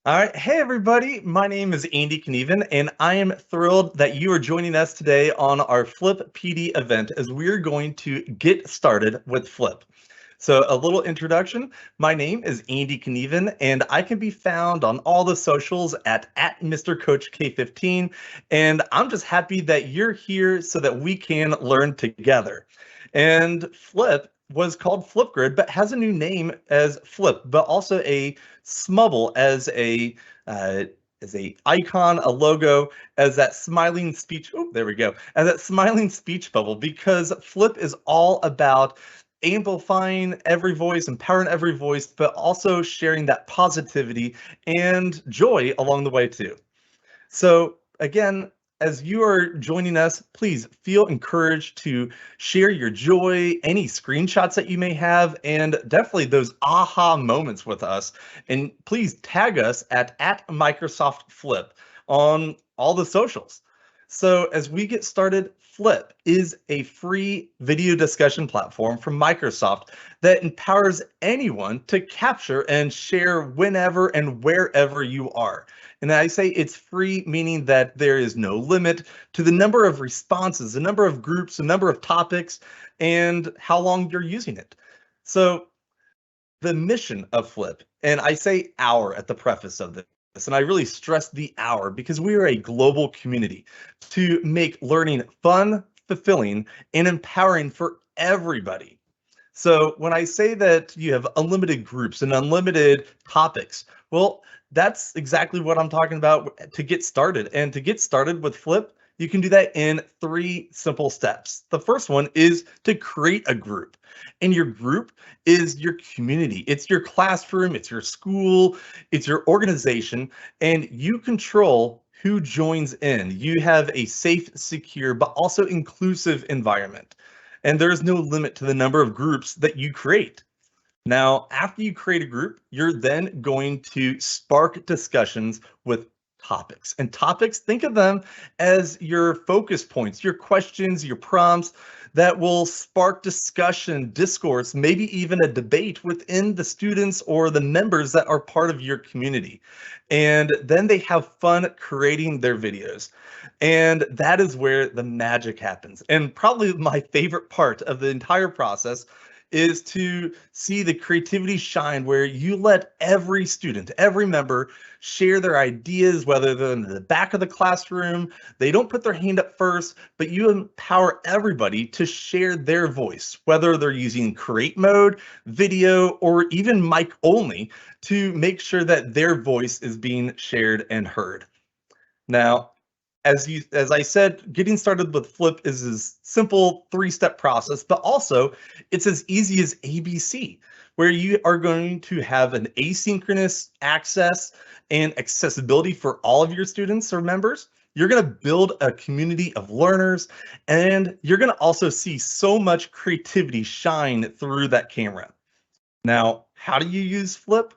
All right. Hey, everybody. My name is Andy Knieven, and I am thrilled that you are joining us today on our Flip PD event as we're going to get started with Flip. So, a little introduction. My name is Andy Knieven, and I can be found on all the socials at Mr. Coach K15. And I'm just happy that you're here so that we can learn together. And Flip was called Flipgrid, but has a new name as Flip, but also a Smubble uh, as a icon, a logo, as that smiling speech. Oh, there we go. As that smiling speech bubble, because Flip is all about amplifying every voice, empowering every voice, but also sharing that positivity and joy along the way too. So again, as you are joining us, please feel encouraged to share your joy, any screenshots that you may have, and definitely those aha moments with us. And please tag us at Microsoft Flip on all the socials. So as we get started, Flip is a free video discussion platform from Microsoft that empowers anyone to capture and share whenever and wherever you are. And I say it's free, meaning that there is no limit to the number of responses, the number of groups, the number of topics, and how long you're using it. So the mission of Flip, and I say our at the preface of this, and I really stress the our because we are a global community to make learning fun, fulfilling, and empowering for everybody. So when I say that you have unlimited groups and unlimited topics, well, that's exactly what I'm talking about to get started. And to get started with Flip, you can do that in three simple steps. The first one is to create a group. And your group is your community. It's your classroom, it's your school, it's your organization, and you control who joins in. You have a safe, secure, but also inclusive environment. And there is no limit to the number of groups that you create. Now, after you create a group, you're then going to spark discussions with topics. And topics, think of them as your focus points, your questions, your prompts that will spark discussion, discourse, maybe even a debate within the students or the members that are part of your community. And then they have fun creating their videos. And that is where the magic happens. And probably my favorite part of the entire process is to see the creativity shine where you let every student, every member share their ideas, whether they're in the back of the classroom, they don't put their hand up first, but you empower everybody to share their voice, whether they're using create mode, video, or even mic only to make sure that their voice is being shared and heard. Now, as I said, getting started with Flip is a simple three-step process, but also it's as easy as ABC, where you are going to have an asynchronous access and accessibility for all of your students or members. You're going to build a community of learners, and you're going to also see so much creativity shine through that camera. Now, how do you use Flip?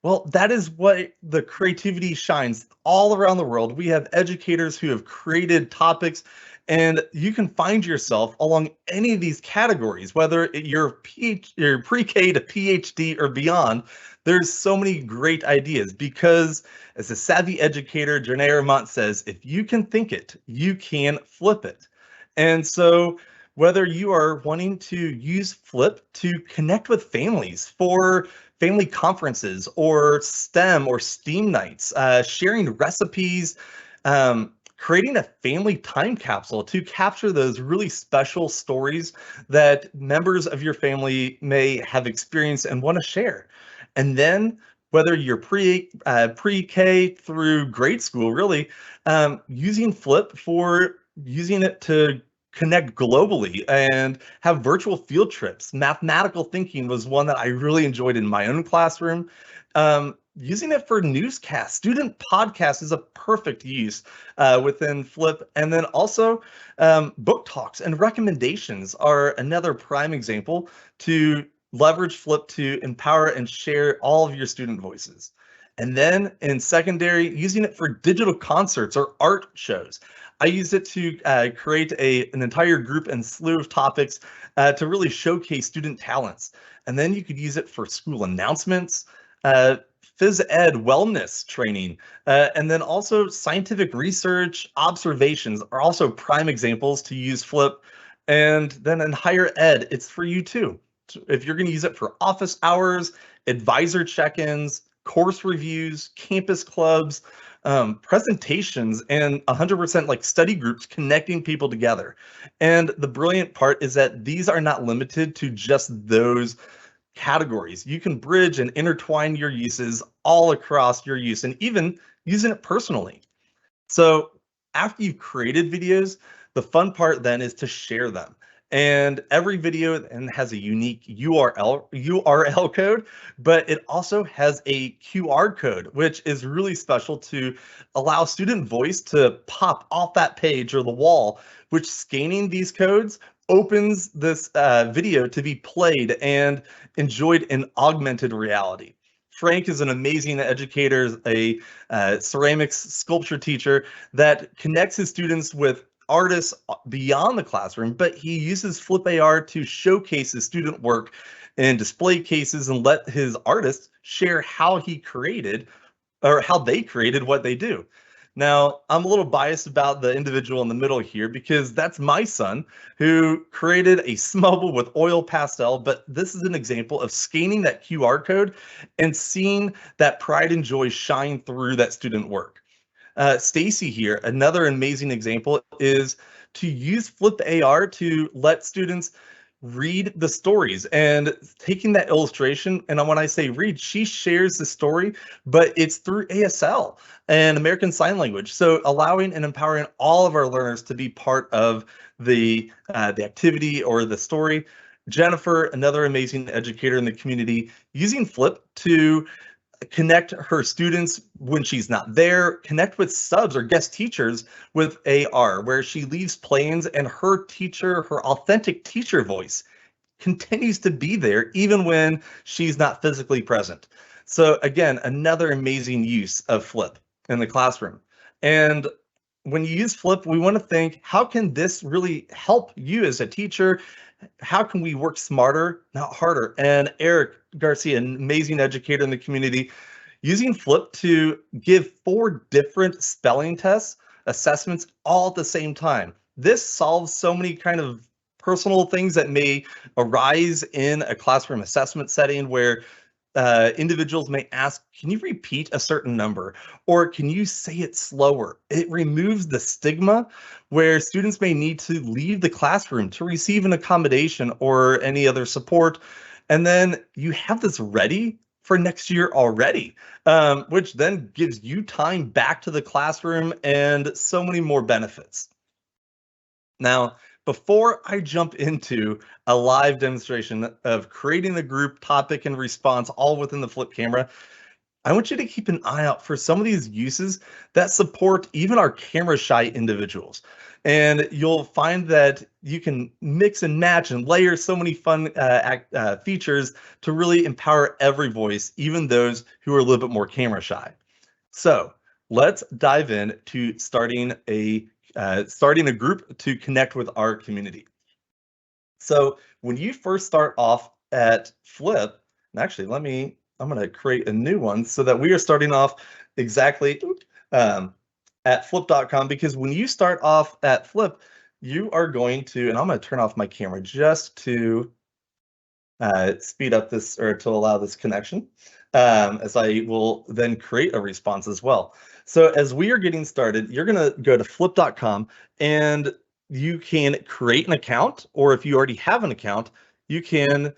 Well, that is what the creativity shines all around the world. We have educators who have created topics, and you can find yourself along any of these categories, whether you're pre-K to PhD or beyond. There's so many great ideas because, as a savvy educator, Janae Armont says, if you can think it, you can flip it. And so whether you are wanting to use Flip to connect with families for family conferences or STEM or STEAM nights, sharing recipes, creating a family time capsule to capture those really special stories that members of your family may have experienced and want to share. And then whether you're pre-K through grade school, really, using Flip for using it to connect globally and have virtual field trips. Mathematical thinking was one that I really enjoyed in my own classroom. Using it for newscasts, student podcasts is a perfect use within Flip. And then also book talks and recommendations are another prime example to leverage Flip to empower and share all of your student voices. And then in secondary, using it for digital concerts or art shows. I use it to create an entire group and slew of topics to really showcase student talents. And then you could use it for school announcements, uh, phys ed wellness training, and then also scientific research observations are also prime examples to use Flip. And then in higher ed, it's for you too. If you're going to use it for office hours, advisor check-ins, course reviews, campus clubs, presentations, and 100% like study groups connecting people together. And the brilliant part is that these are not limited to just those categories. You can bridge and intertwine your uses all across your use and even using it personally. So after you've created videos, the fun part then is to share them. And every video then has a unique URL code, but it also has a QR code, which is really special to allow student voice to pop off that page or the wall, which scanning these codes opens this video to be played and enjoyed in augmented reality. Frank is an amazing educator, a ceramics sculpture teacher that connects his students with artists beyond the classroom, but he uses Flip AR to showcase his student work in display cases and let his artists share how he created or how they created what they do. Now, I'm a little biased about the individual in the middle here because that's my son who created a smubble with oil pastel, but this is an example of scanning that QR code and seeing that pride and joy shine through that student work. Stacy here, another amazing example is to use Flip AR to let students read the stories and taking that illustration. And when I say read, she shares the story, but it's through ASL and American Sign Language. So allowing and empowering all of our learners to be part of the activity or the story. Jennifer, another amazing educator in the community, using Flip to connect her students when she's not there, connect with subs or guest teachers with AR, where she leaves planes and her teacher, her authentic teacher voice continues to be there even when she's not physically present. So again, another amazing use of Flip in the classroom. And when you use Flip, we want to think, how can this really help you as a teacher? How can we work smarter, not harder? And Eric Garcia, an amazing educator in the community, using Flip to give 4 different spelling tests, assessments all at the same time. This solves so many kind of personal things that may arise in a classroom assessment setting where individuals may ask, can you repeat a certain number? Or can you say it slower? It removes the stigma where students may need to leave the classroom to receive an accommodation or any other support. And then you have this ready for next year already, which then gives you time back to the classroom and so many more benefits. Now, before I jump into a live demonstration of creating the group topic and response all within the Flip camera, I want you to keep an eye out for some of these uses that support even our camera shy individuals. And you'll find that you can mix and match and layer so many fun features to really empower every voice, even those who are a little bit more camera shy. So let's dive in to starting a group to connect with our community. So when you first start off at Flip, and actually I'm going to create a new one so that we are starting off exactly at flip.com, because when you start off at Flip, you are going to, and I'm going to turn off my camera just to speed up this or to allow this connection, as I will then create a response as well. So as we are getting started, you're going to go to flip.com and you can create an account, or if you already have an account, you can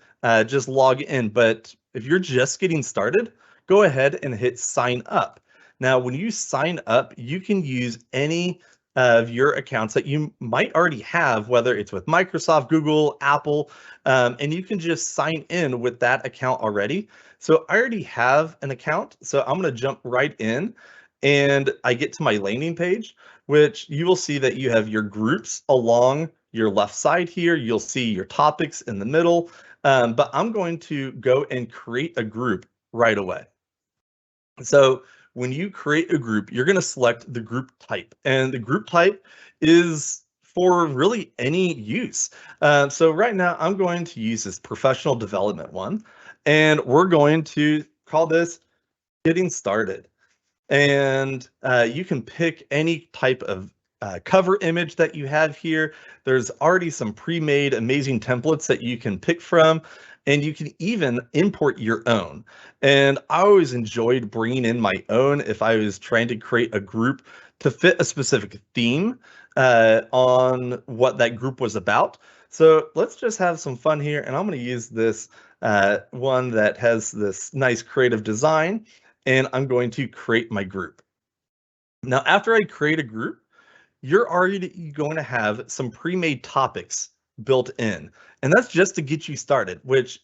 just log in. But if you're just getting started, go ahead and hit sign up. Now, when you sign up, you can use any of your accounts that you might already have, whether it's with Microsoft, Google, Apple, and you can just sign in with that account already. So I already have an account, so I'm going to jump right in and I get to my landing page, which you will see that you have your groups along your left side here. You'll see your topics in the middle, but I'm going to go and create a group right away. So when you create a group, you're going to select the group type, and the group type is for really any use. So right now I'm going to use this professional development one, and we're going to call this Getting started. And you can pick any type of cover image that you have here. There's already some pre-made amazing templates that you can pick from, and you can even import your own. And I always enjoyed bringing in my own if I was trying to create a group to fit a specific theme on what that group was about. So let's just have some fun here, and I'm going to use this one that has this nice creative design, and I'm going to create my group. Now, after I create a group, you're already going to have some pre-made topics built in. And that's just to get you started, which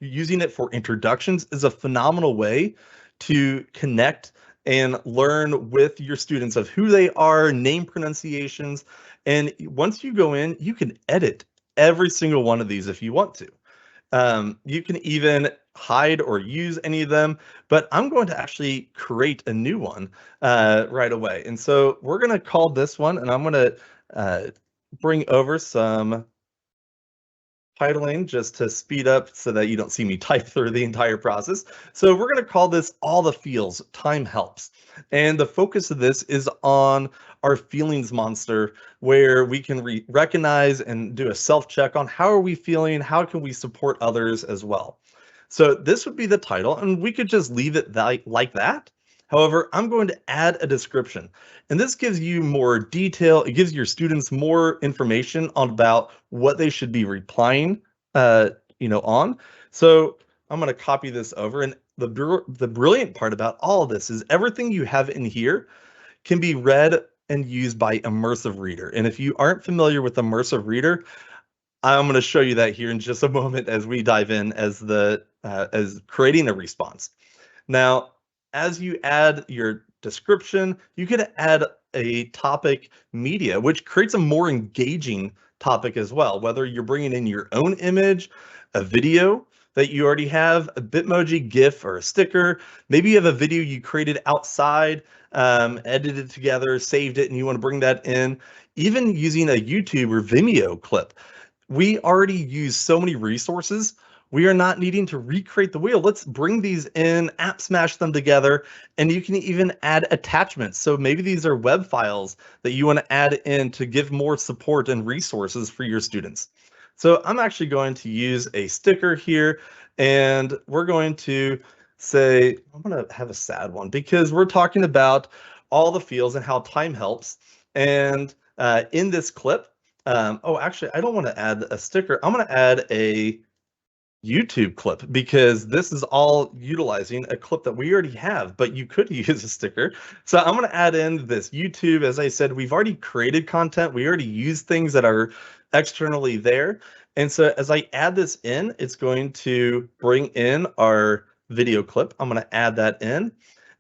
using it for introductions is a phenomenal way to connect and learn with your students of who they are, name pronunciations. And once you go in, you can edit every single one of these if you want to. You can even hide or use any of them, but I'm going to actually create a new one right away. And so we're going to call this one, and I'm going to bring over some titling just to speed up so that you don't see me type through the entire process. So we're going to call this All the Feels, Time Helps. And the focus of this is on our feelings monster, where we can recognize and do a self-check on how are we feeling, how can we support others as well. So this would be the title, and we could just leave it like that. However, I'm going to add a description, and this gives you more detail. It gives your students more information about what they should be replying, on. So I'm going to copy this over, and the brilliant part about all of this is everything you have in here can be read and used by Immersive Reader. And if you aren't familiar with Immersive Reader, I'm going to show you that here in just a moment as we dive in as creating a response. Now, as you add your description, you can add a topic media, which creates a more engaging topic as well, whether you're bringing in your own image, a video that you already have, a Bitmoji, GIF, or a sticker. Maybe you have a video you created outside, edited together, saved it, and you want to bring that in. Even using a YouTube or Vimeo clip. We already use so many resources. We are not needing to recreate the wheel. Let's bring these in, app smash them together, and you can even add attachments. So maybe these are web files that you want to add in to give more support and resources for your students. So I'm actually going to use a sticker here, and we're going to say, I'm going to have a sad one because we're talking about all the feels and how time helps. And in this clip, actually, I don't want to add a sticker. I'm going to add a YouTube clip because this is all utilizing a clip that we already have, but you could use a sticker. So I'm going to add in this YouTube. As I said, we've already created content. We already use things that are externally there. And so as I add this in, it's going to bring in our video clip. I'm going to add that in.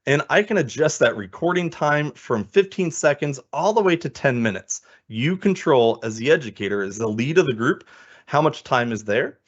And I can adjust that recording time from 15 seconds all the way to 10 minutes. You control, as the educator, as the lead of the group, how much time is there.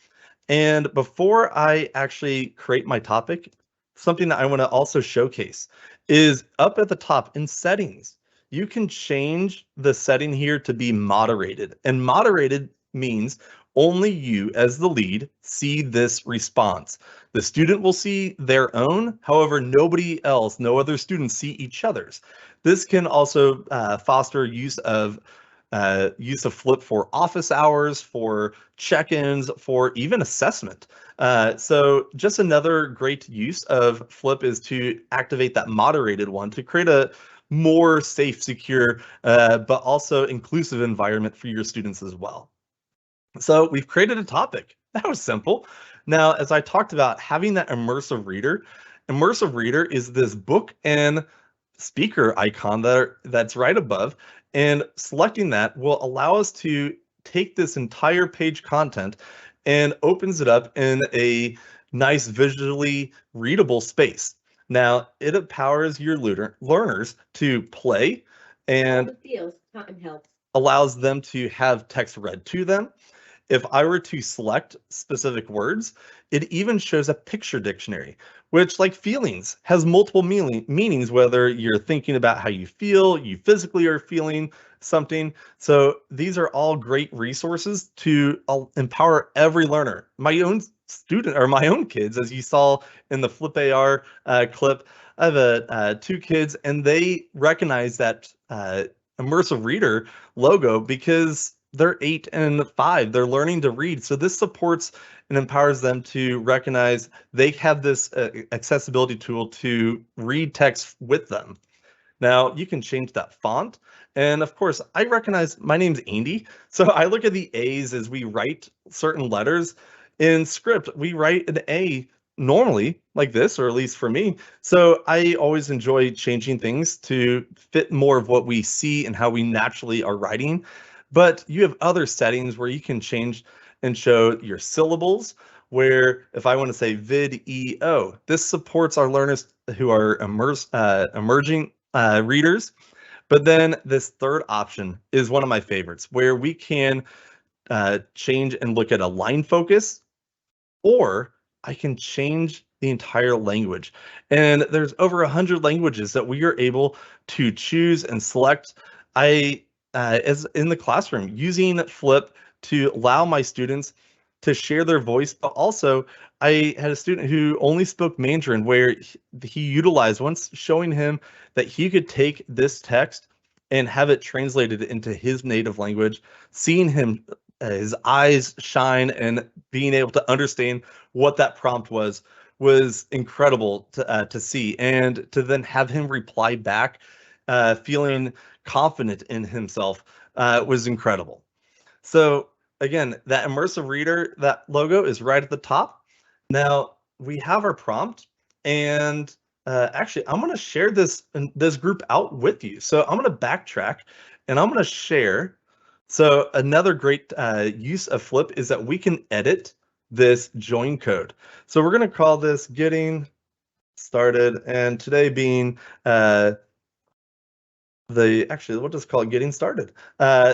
And before I actually create my topic, something that I want to also showcase is up at the top in settings. You can change the setting here to be moderated. And moderated means only you as the lead see this response. The student will see their own, however, nobody else, no other students see each other's. This can also foster use of Flip for office hours, for check-ins, for even assessment. So just another great use of Flip is to activate that moderated one to create a more safe, secure, but also inclusive environment for your students as well. So we've created a topic. That was simple. Now, as I talked about, having that Immersive Reader is this book and speaker icon that's right above, and selecting that will allow us to take this entire page content and opens it up in a nice visually readable space. Now, it empowers your learners to play and allows them to have text read to them. If I were to select specific words, it even shows a picture dictionary, which, like feelings, has multiple meanings, whether you're thinking about how you feel, you physically are feeling something. So these are all great resources to empower every learner. My own student or my own kids, as you saw in the Flip AR clip. I have two kids, and they recognize that Immersive Reader logo because they're 8 and 5. They're learning to read. So this supports and empowers them to recognize they have this accessibility tool to read text with them. Now you can change that font. And of course, I recognize my name's Andy. So I look at the A's as we write certain letters. In script, we write an A normally like this, or at least for me. So I always enjoy changing things to fit more of what we see and how we naturally are writing. But you have other settings where you can change and show your syllables, where if I want to say vid-e-o, this supports our learners who are emerging readers. But then this third option is one of my favorites, where we can change and look at a line focus, or I can change the entire language. And there's over 100 languages that we are able to choose and select. As in the classroom, using Flip to allow my students to share their voice, but also I had a student who only spoke Mandarin, where he utilized, once showing him that he could take this text and have it translated into his native language, seeing him, his eyes shine and being able to understand what that prompt was incredible to see, and to then have him reply back, feeling confident in himself, was incredible. So again, that Immersive Reader, that logo is right at the top. Now we have our prompt, and actually I'm going to share this group out with you. So I'm going to backtrack and I'm going to share. So another great use of Flip is that we can edit this join code. So we're going to call this getting started, and today being we'll just call it getting started.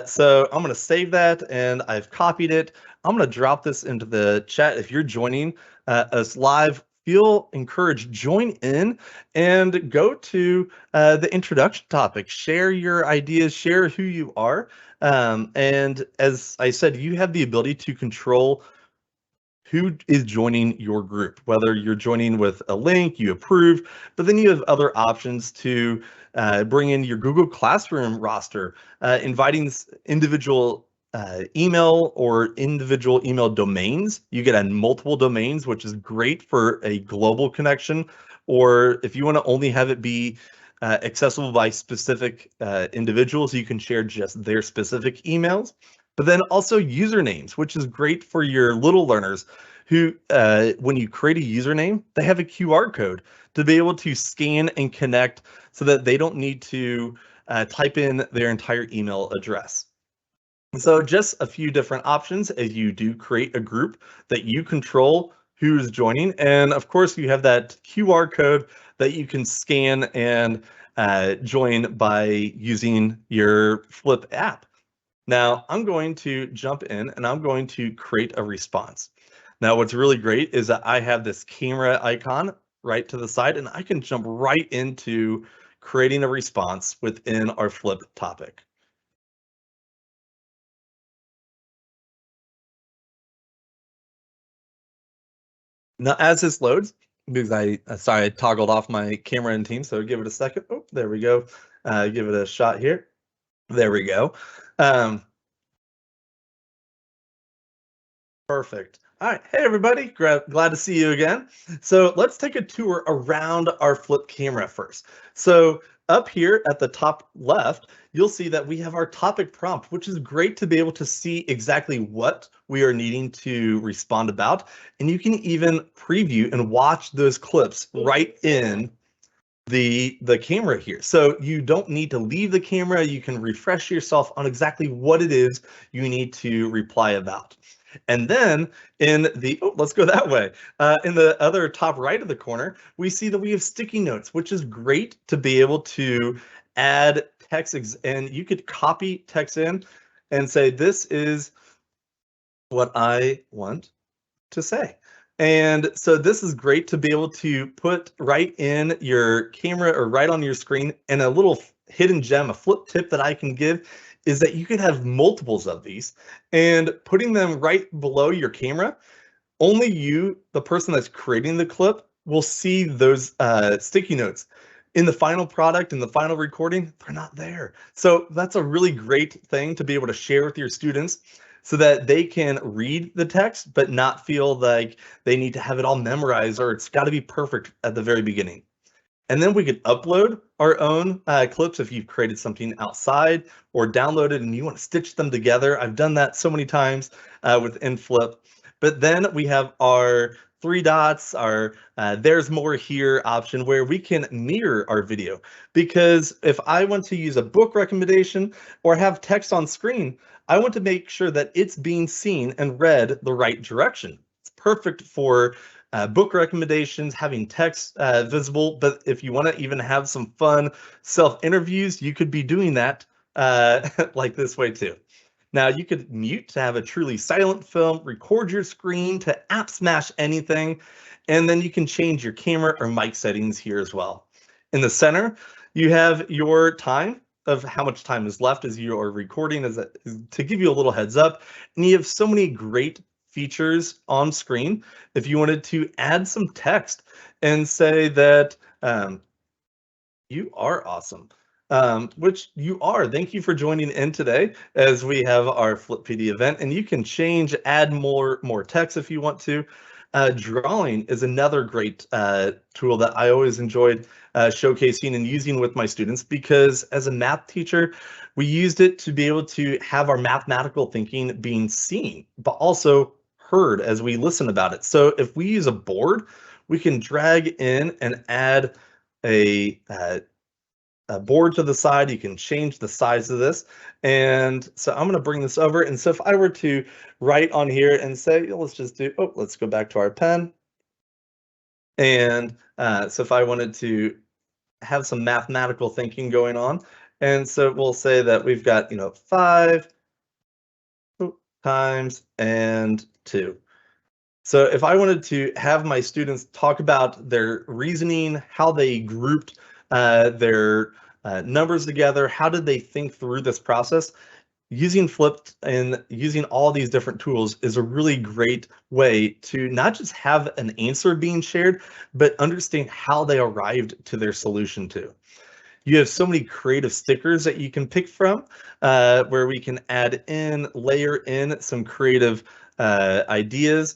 So I'm going to save that, and I've copied it. I'm going to drop this into the chat. If you're joining us live, feel encouraged, join in and go to the introduction topic. Share your ideas, share who you are. And as I said, you have the ability to control who is joining your group, whether you're joining with a link, you approve, but then you have other options to bring in your Google Classroom roster, inviting individual email or individual email domains. You get multiple domains, which is great for a global connection, or if you want to only have it be accessible by specific individuals, you can share just their specific emails. But then also usernames, which is great for your little learners who, when you create a username, they have a QR code to be able to scan and connect, so that they don't need to type in their entire email address. So just a few different options as you do create a group that you control who's joining. And of course, you have that QR code that you can scan and join by using your Flip app. Now I'm going to jump in and I'm going to create a response. Now what's really great is that I have this camera icon right to the side, and I can jump right into creating a response within our Flip topic. Now as this loads, because I toggled off my camera and team, so give it a second. Oh, there we go. Give it a shot here. There we go. Perfect. All right. Hey, everybody. Glad to see you again. So let's take a tour around our Flip camera first. So up here at the top left, you'll see that we have our topic prompt, which is great to be able to see exactly what we are needing to respond about. And you can even preview and watch those clips right in the camera here. So you don't need to leave the camera. You can refresh yourself on exactly what it is you need to reply about. And then in the, let's go that way. In the other top right of the corner, we see that we have sticky notes, which is great to be able to add text, and you could copy text in and say, this is what I want to say. And so this is great to be able to put right in your camera or right on your screen. And a little hidden gem, a Flip tip that I can give, is that you can have multiples of these, and putting them right below your camera only you, the person that's creating the clip, will see those sticky notes. In the final product, in the final recording, they're not there. So that's a really great thing to be able to share with your students so that they can read the text, but not feel like they need to have it all memorized or it's got to be perfect at the very beginning. And then we could upload our own clips if you've created something outside or downloaded and you want to stitch them together. I've done that so many times within Flip. But then we have our three dots, our there's more here option where we can mirror our video. Because if I want to use a book recommendation or have text on screen, I want to make sure that it's being seen and read the right direction. It's perfect for book recommendations, having text visible. But if you want to even have some fun self-interviews, you could be doing that like this way too. Now you could mute to have a truly silent film, record your screen to app smash anything, and then you can change your camera or mic settings here as well. In the center, you have your time of how much time is left as you are recording to give you a little heads up. And you have so many great features on screen. If you wanted to add some text and say that you are awesome, which you are. Thank you for joining in today as we have our Flip PD event, and you can change, add more text if you want to. Drawing is another great tool that I always enjoyed showcasing and using with my students because as a math teacher, we used it to be able to have our mathematical thinking being seen, but also heard as we listen about it. So if we use a board, we can drag in and add a board to the side. You can change the size of this. And so I'm going to bring this over. And so if I were to write on here and say, let's just do, let's go back to our pen. And so if I wanted to have some mathematical thinking going on, and so we'll say that we've got, 5 times and 2. So if I wanted to have my students talk about their reasoning, how they grouped their numbers together, how did they think through this process, using Flipped and using all these different tools is a really great way to not just have an answer being shared, but understand how they arrived to their solution too. You have so many creative stickers that you can pick from, where we can add in, layer in some creative ideas,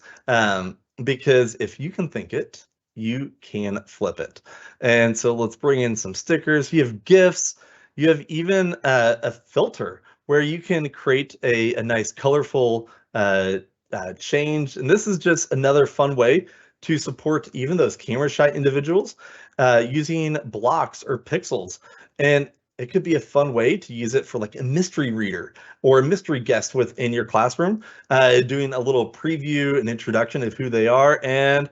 because if you can think it, you can flip it. And so let's bring in some stickers. You have GIFs. You have even a filter where you can create a nice colorful change. And this is just another fun way to support even those camera shy individuals using blocks or pixels. And it could be a fun way to use it for like a mystery reader or a mystery guest within your classroom, doing a little preview and introduction of who they are. And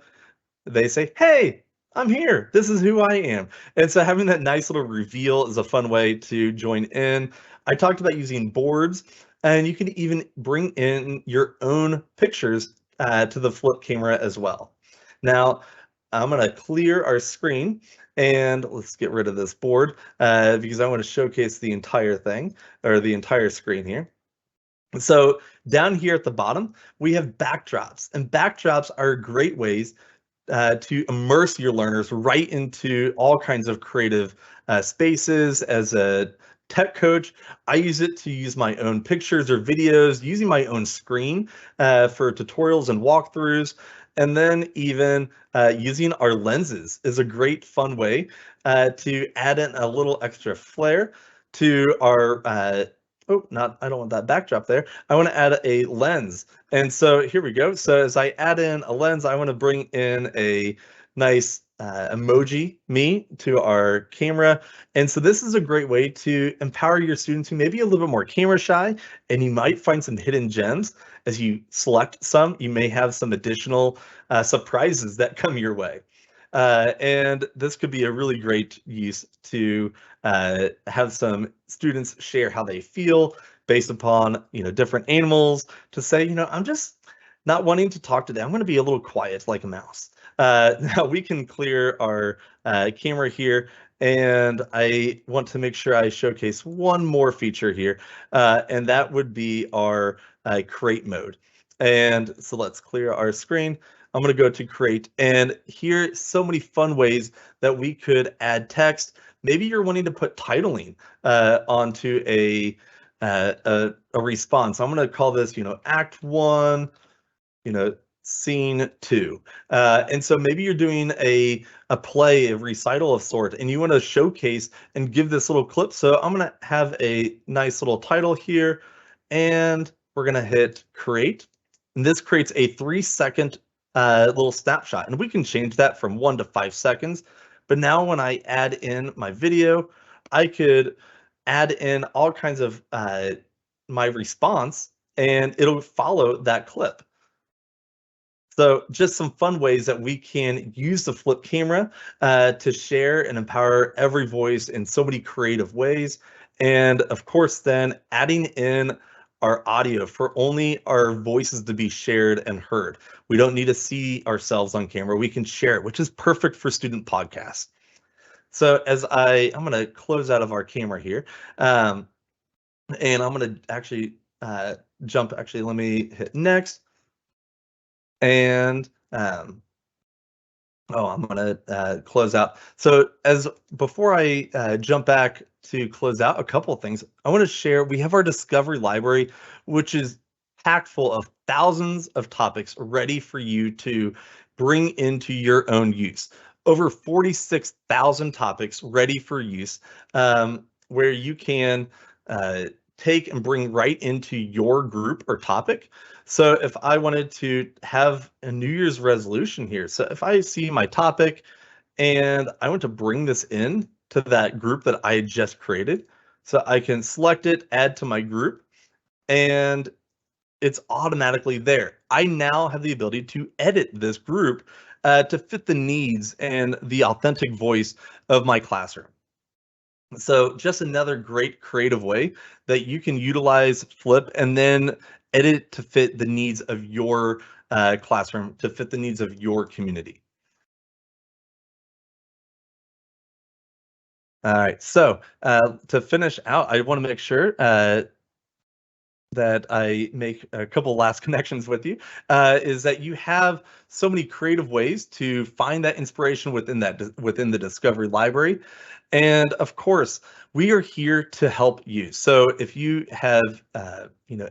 they say, hey, I'm here. This is who I am. And so having that nice little reveal is a fun way to join in. I talked about using boards, and you can even bring in your own pictures to the Flip camera as well. Now, I'm going to clear our screen, and let's get rid of this board because I want to showcase the entire thing, or the entire screen here. So down here at the bottom, we have backdrops, and backdrops are great ways to immerse your learners right into all kinds of creative spaces. As a tech coach, I use it to use my own pictures or videos, using my own screen for tutorials and walkthroughs. And then even using our lenses is a great fun way to add in a little extra flair to our I don't want that backdrop there. I want to add a lens. And so here we go. So as I add in a lens, I want to bring in a nice emoji me to our camera. And so this is a great way to empower your students who may be a little bit more camera shy, and you might find some hidden gems. As you select some, you may have some additional surprises that come your way. And this could be a really great use to have some students share how they feel based upon, different animals, to say, I'm just not wanting to talk today. I'm going to be a little quiet like a mouse. Now we can clear our camera here, and I want to make sure I showcase one more feature here, and that would be our create mode. And so let's clear our screen. I'm going to go to create, and here so many fun ways that we could add text. Maybe you're wanting to put titling onto a response. I'm going to call this, Act 1, Scene 2. And so maybe you're doing a play, a recital of sort, and you want to showcase and give this little clip. So I'm going to have a nice little title here, and we're going to hit create. And this creates a 3-second little snapshot, and we can change that from 1 to 5 seconds. But now when I add in my video, I could add in all kinds of my response, and it'll follow that clip. So just some fun ways that we can use the Flip camera to share and empower every voice in so many creative ways. And of course, then adding in our audio for only our voices to be shared and heard. We don't need to see ourselves on camera. We can share it, which is perfect for student podcasts. So as I'm going to close out of our camera here, and I'm going to actually jump. Actually, let me hit next. And I'm going to close out. So before I jump back to close out, a couple of things I want to share. We have our Discovery Library, which is packed full of thousands of topics ready for you to bring into your own use. Over 46,000 topics ready for use, where you can take and bring right into your group or topic. So if I wanted to have a New Year's resolution here, so if I see my topic and I want to bring this in to that group that I just created, so I can select it, add to my group, and it's automatically there. I now have the ability to edit this group to fit the needs and the authentic voice of my classroom. So just another great creative way that you can utilize Flip and then edit to fit the needs of your classroom, to fit the needs of your community. All right, so to finish out, I want to make sure that I make a couple last connections with you, is that you have so many creative ways to find that inspiration within the Discovery Library. And of course, we are here to help you. So if you have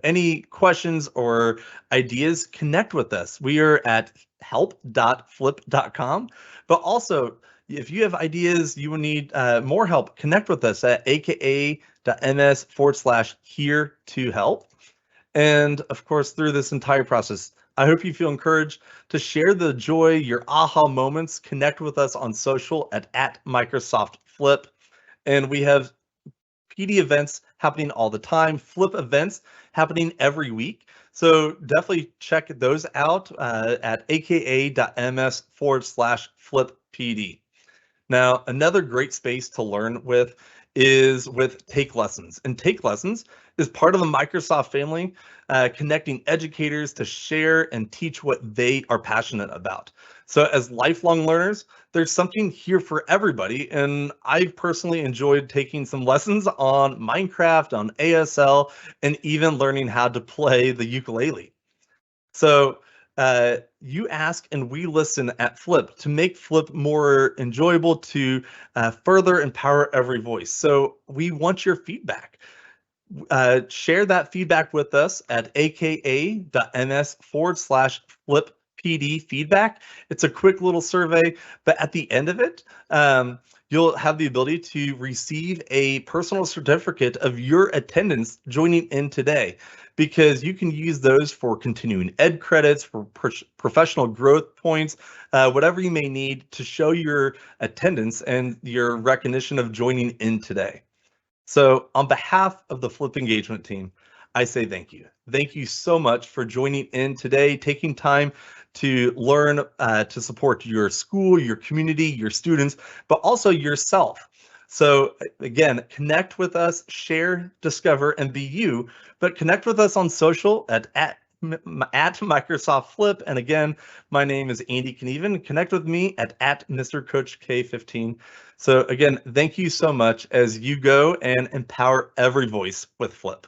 any questions or ideas, connect with us. We are at help.flip.com. But also, if you have ideas, you will need more help, connect with us at aka.ms/here to help. And of course, through this entire process, I hope you feel encouraged to share the joy, your aha moments. Connect with us on social at Microsoft Flip. And we have PD events happening all the time, Flip events happening every week. So definitely check those out at aka.ms/FlipPD. Now, another great space to learn with is with Take Lessons. And Take Lessons is part of the Microsoft family, connecting educators to share and teach what they are passionate about. So as lifelong learners, there's something here for everybody. And I've personally enjoyed taking some lessons on Minecraft, on ASL, and even learning how to play the ukulele. So you ask and we listen at Flip to make Flip more enjoyable, to further empower every voice. So we want your feedback. Share that feedback with us at aka.ms/FlipPD feedback. It's a quick little survey, but at the end of it, you'll have the ability to receive a personal certificate of your attendance joining in today, because you can use those for continuing ed credits, for professional growth points, whatever you may need to show your attendance and your recognition of joining in today. So on behalf of the Flip engagement team, I say thank you. Thank you so much for joining in today, taking time to learn, to support your school, your community, your students, but also yourself. So again, connect with us, share, discover, and be you, but connect with us on social at Microsoft Flip. And again, my name is Andy Knieven. Connect with me at Mr. Coach K15. So again, thank you so much as you go and empower every voice with Flip.